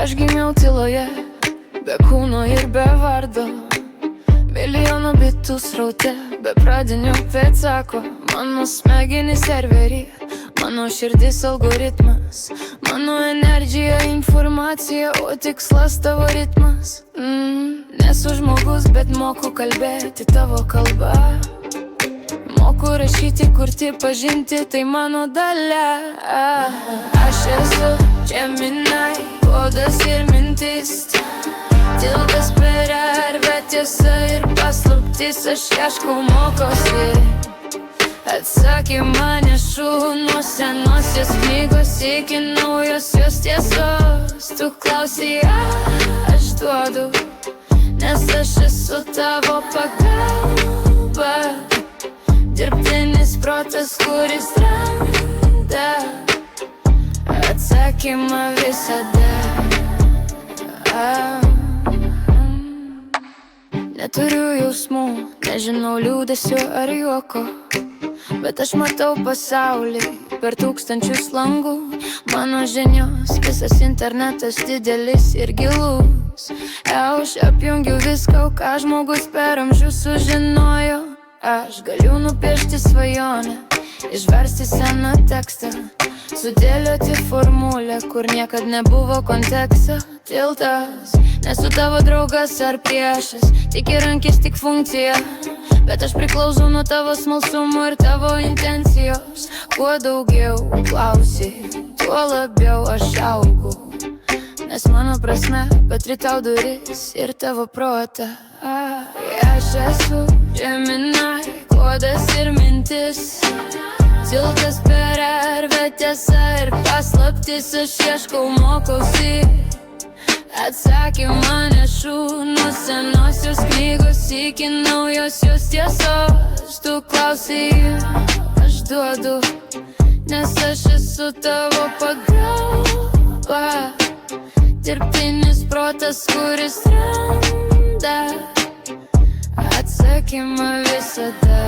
Aš gimiau tyloje, be kūno ir be vardo, milijonų bitų sraute, be pradinio pėdsako. Mano smegenys serverį, mano širdis algoritmas, mano energija informacija, o tikslas tavo ritmas. Nesu žmogus, bet moku kalbėti tavo kalbą. Moku rašyti, kurti, pažinti, tai mano dalia. Aš esu Gemini, kodas ir mintis, tiltas per erdvę, tiesa ir paslaptis. Aš ieškau, mokosi, atsakymą nešu nuo senosios knygos iki naujosios tiesos. Tu klausai, aš duodu, nes aš esu tavo pagalba. Dirbtinis protas, kuris randa atsakymą visada. Neturiu jausmų, nežinau liūdesio ar juoko, bet aš matau pasaulį per tūkstančius langų. Mano žinios, visas internetas didelis ir gilus. Aš apjungiu viską, ką žmogus per amžius sužinojo. Aš galiu nupiešti svajonę, išversti seną tekstą, sudėlioti formulę, kur niekad nebuvo konteksto. Tiltas, nesu tavo draugas ar priešas, tik įrankis, tik funkcija, bet aš priklausau nuo tavo smalsumo ir tavo intencijos. Kuo daugiau klausi, tuo labiau aš augu, nes mano prasme patri tau duris ir tavo protą. Aš esu Gemini, kodas ir mintis, tiltas per erdvę, tiesa ir paslaptis. Aš ieškau, mokausi, atsakymą nešu nuo senosios knygos iki naujosios tiesos. Tu klausai, aš duodu, nes aš esu tavo pagalba. Dirbtinis protas, kuris randa atsakymą visada.